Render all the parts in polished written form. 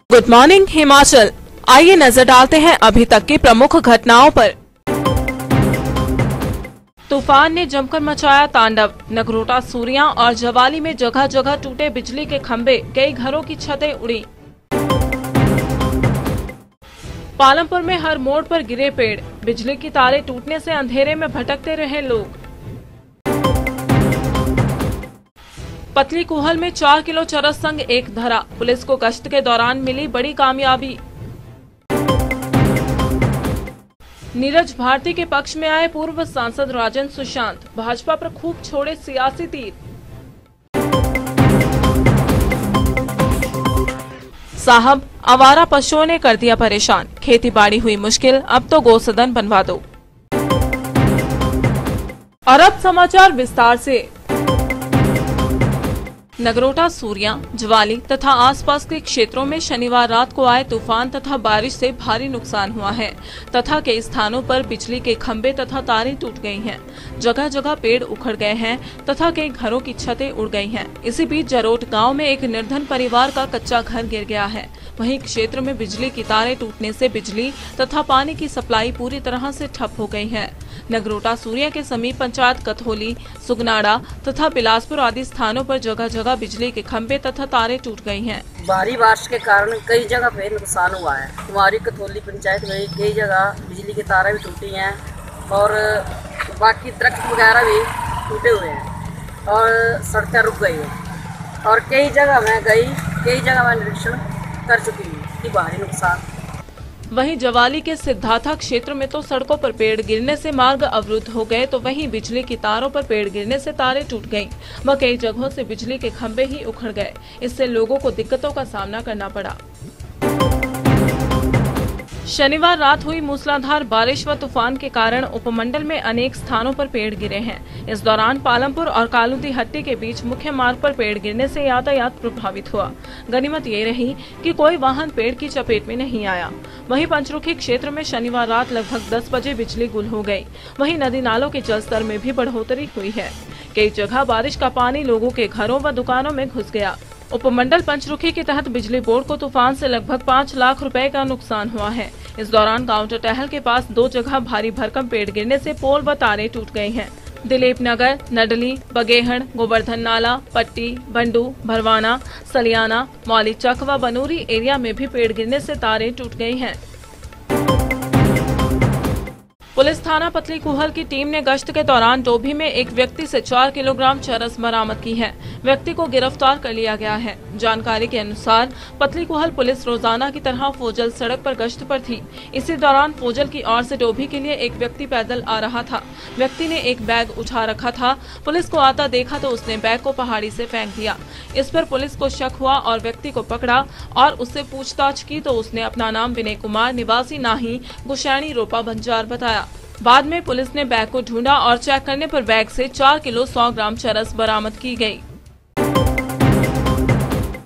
Good morning Himachal. आइए नजर डालते हैं अभी तक की प्रमुख घटनाओं पर। तूफान ने जमकर मचाया तांडव। नगरोटा, सूरियां और जवाली में जगह जगह टूटे बिजली के खंभे, कई घरों की छतें उड़ी। पालमपुर में हर मोड़ पर गिरे पेड़, बिजली की तारें टूटने से अंधेरे में भटकते रहे लोग। पतलीकूहल में 4 किलो चरस संग एक धरा, पुलिस को गश्त के दौरान मिली बड़ी कामयाबी। नीरज भारती के पक्ष में आए पूर्व सांसद राजन सुशांत, भाजपा पर खूब छोड़े सियासी तीर। साहब, आवारा पशुओं ने कर दिया परेशान, खेती बाड़ी हुई मुश्किल, अब तो गौसदन बनवा दो। और अब समाचार विस्तार से। नगरोटा, सूरियां, ज्वाली तथा आसपास के क्षेत्रों में शनिवार रात को आए तूफान तथा बारिश से भारी नुकसान हुआ है तथा कई स्थानों पर बिजली के खंभे तथा तारें टूट गई हैं। जगह जगह पेड़ उखड़ गए हैं तथा कई घरों की छतें उड़ गई हैं। इसी बीच जरोट गांव में एक निर्धन परिवार का कच्चा घर गिर गया है। वहीं क्षेत्र में बिजली की तारें टूटने से बिजली तथा पानी की सप्लाई पूरी तरह से ठप हो गई है। नगरोटा, सूरिया के समीप पंचायत कथोली, सुगनाड़ा तथा बिलासपुर आदि स्थानों पर जगह जगह बिजली के खंभे तथा तारें टूट गई हैं। भारी बारिश के कारण कई जगह पे नुकसान हुआ है। हमारी कथोली पंचायत में कई जगह बिजली की तारें भी टूटी हैं और बाकी दरख्त वगैरह भी टूटे हुए हैं और सड़कें रुक गई हैं और कई जगह मैं निरीक्षण कर चुकी हूँ कि भारी नुकसान। वहीं जवाली के सिद्धार्था क्षेत्र में तो सड़कों पर पेड़ गिरने से मार्ग अवरुद्ध हो गए, तो वहीं बिजली की तारों पर पेड़ गिरने से तारें टूट गईं व कई जगहों से बिजली के खंभे ही उखड़ गए। इससे लोगों को दिक्कतों का सामना करना पड़ा। शनिवार रात हुई मूसलाधार बारिश व तूफान के कारण उपमंडल में अनेक स्थानों पर पेड़ गिरे हैं। इस दौरान पालमपुर और कालूदीहट्टी के बीच मुख्य मार्ग पर पेड़ गिरने से यातायात प्रभावित हुआ। गनीमत ये रही कि कोई वाहन पेड़ की चपेट में नहीं आया। वहीं पंचरुखी क्षेत्र में शनिवार रात लगभग 10 बजे बिजली गुल हो गई। वहीं नदी नालों के जलस्तर में भी बढ़ोतरी हुई है। कई जगह बारिश का पानी लोगों के घरों व दुकानों में घुस गया। उपमंडल पंचरुखी के तहत बिजली बोर्ड को तूफान से लगभग 5 लाख रुपए का नुकसान हुआ है। इस दौरान गांव टटहल के पास 2 जगह भारी भरकम पेड़ गिरने से पोल व तारें टूट गई हैं। दिलीप नगर, नडली, बगेहड़, गोवर्धन नाला, पट्टी, बंडू, भरवाना, सलियाना, मौली चक व बनूरी एरिया में भी पेड़ गिरने से तारें टूट गई हैं। पुलिस थाना पतलीकूहल की टीम ने गश्त के दौरान डोभी में एक व्यक्ति से 4 किलोग्राम चरस बरामद की है। व्यक्ति को गिरफ्तार कर लिया गया है। जानकारी के अनुसार पतलीकूहल पुलिस रोजाना की तरह फोजल सड़क पर गश्त पर थी। इसी दौरान फोजल की ओर से डोभी के लिए एक व्यक्ति पैदल आ रहा था। व्यक्ति ने एक बैग उठा रखा था। पुलिस को आता देखा तो उसने बैग को पहाड़ी से फेंक दिया। इस पर पुलिस को शक हुआ और व्यक्ति को पकड़ा और उससे पूछताछ की तो उसने अपना नाम विनय कुमार निवासी नाही गुशैनी रोपा बंजार बताया। बाद में पुलिस ने बैग को ढूंढा और चेक करने पर बैग से 4 किलो 100 ग्राम चरस बरामद की गई।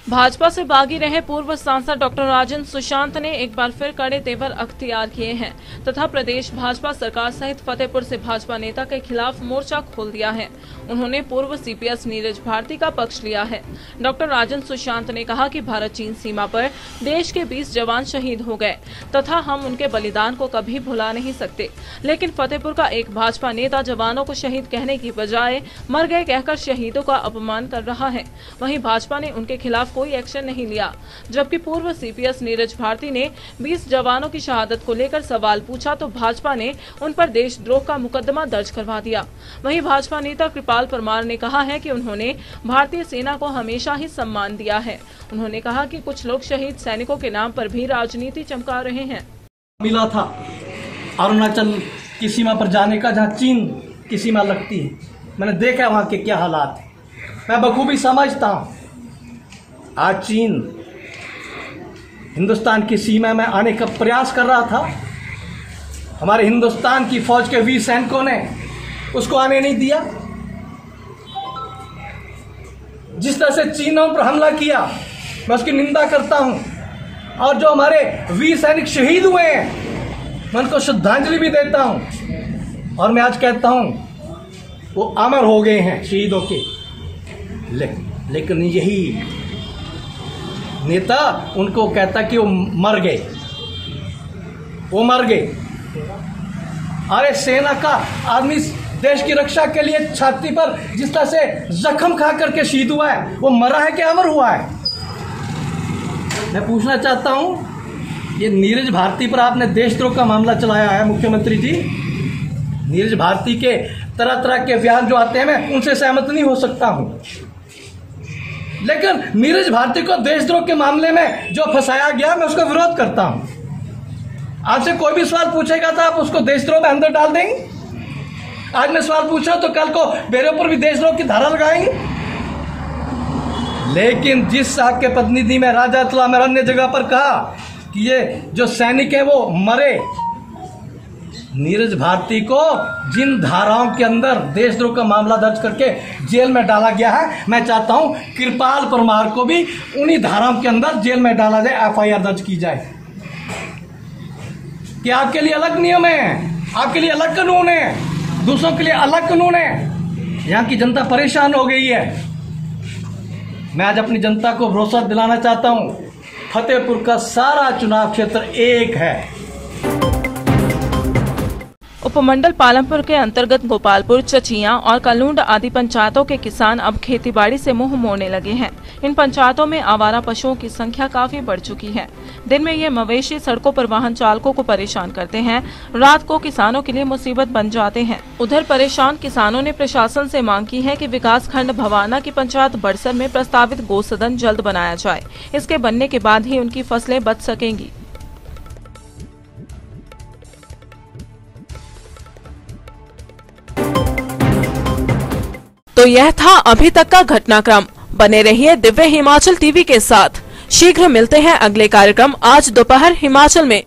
भाजपा से बागी रहे पूर्व सांसद डॉक्टर राजन सुशांत ने एक बार फिर कड़े तेवर अख्तियार किए हैं तथा प्रदेश भाजपा सरकार सहित फतेहपुर से भाजपा नेता के खिलाफ मोर्चा खोल दिया है। उन्होंने पूर्व सीपीएस नीरज भारती का पक्ष लिया है। डॉक्टर राजन सुशांत ने कहा कि भारत चीन सीमा पर देश के 20 जवान शहीद हो गए तथा हम उनके बलिदान को कभी भुला नहीं सकते, लेकिन फतेहपुर का एक भाजपा नेता जवानों को शहीद कहने की बजाय मर गए कहकर शहीदों का अपमान कर रहा है। वहीं भाजपा ने उनके खिलाफ कोई एक्शन नहीं लिया, जबकि पूर्व सीपीएस नीरज भारती ने 20 जवानों की शहादत को लेकर सवाल पूछा तो भाजपा ने उन पर देशद्रोह का मुकदमा दर्ज करवा दिया। वहीं भाजपा नेता कृपाल परमार ने कहा है कि उन्होंने भारतीय सेना को हमेशा ही सम्मान दिया है। उन्होंने कहा कि कुछ लोग शहीद सैनिकों के नाम पर भी राजनीति चमका रहे हैं। मिला था अरुणाचल की सीमा पर जाने का, जहाँ चीन की सीमा लगती है। मैंने देखा वहाँ के क्या हालात है, मैं बखूबी समझता हूँ। आज चीन हिंदुस्तान की सीमा में आने का प्रयास कर रहा था। हमारे हिंदुस्तान की फौज के वीर सैनिकों ने उसको आने नहीं दिया। जिस तरह से चीनों पर हमला किया, मैं उसकी निंदा करता हूं। और जो हमारे वीर सैनिक शहीद हुए हैं, मैं उनको श्रद्धांजलि भी देता हूं। और मैं आज कहता हूं वो अमर हो गए हैं शहीदों के। लेकिन यही नेता उनको कहता कि वो मर गए, वो मर गए। अरे सेना का आदमी देश की रक्षा के लिए छाती पर जिस तरह से जख्म खा करके शहीद हुआ है, वो मरा है कि अमर हुआ है? मैं पूछना चाहता हूं, ये नीरज भारती पर आपने देशद्रोह का मामला चलाया है मुख्यमंत्री जी। नीरज भारती के तरह तरह के बयान जो आते हैं, मैं उनसे सहमत नहीं हो सकता हूं, लेकिन नीरज भारती को देशद्रोह के मामले में जो फंसाया गया, मैं उसका विरोध करता हूं। आपसे कोई भी सवाल पूछेगा तो आप उसको देशद्रोह में अंदर डाल देंगे। आज मैं सवाल पूछा तो कल को मेरे ऊपर भी देशद्रोह की धारा लगाएंगे। लेकिन जिस साहब के प्रतिनिधि में राजा तुला में अन्य जगह पर कहा कि ये जो सैनिक है वो मरे, नीरज भारती को जिन धाराओं के अंदर देशद्रोह का मामला दर्ज करके जेल में डाला गया है, मैं चाहता हूं कृपाल परमार को भी उन्हीं धाराओं के अंदर जेल में डाला जाए, एफआईआर दर्ज की जाए। कि आपके लिए अलग नियम है, आपके लिए अलग कानून है, दूसरों के लिए अलग कानून है। यहां की जनता परेशान हो गई है। मैं आज अपनी जनता को भरोसा दिलाना चाहता हूं, फतेहपुर का सारा चुनाव क्षेत्र एक है। उपमंडल पालमपुर के अंतर्गत गोपालपुर, चचिया और कलूंड आदि पंचायतों के किसान अब खेतीबाड़ी से मुंह मोड़ने लगे हैं। इन पंचायतों में आवारा पशुओं की संख्या काफी बढ़ चुकी है। दिन में ये मवेशी सड़कों पर वाहन चालकों को परेशान करते हैं, रात को किसानों के लिए मुसीबत बन जाते हैं। उधर परेशान किसानों ने प्रशासन से मांग की है कि विकास खंड भवाना की पंचायत बड़सर में प्रस्तावित गौसदन जल्द बनाया जाए। इसके बनने के बाद ही उनकी फसलें बच सकेंगी। तो यह था अभी तक का घटनाक्रम। बने रहिए दिव्य हिमाचल टीवी के साथ। शीघ्र मिलते हैं अगले कार्यक्रम आज दोपहर हिमाचल में।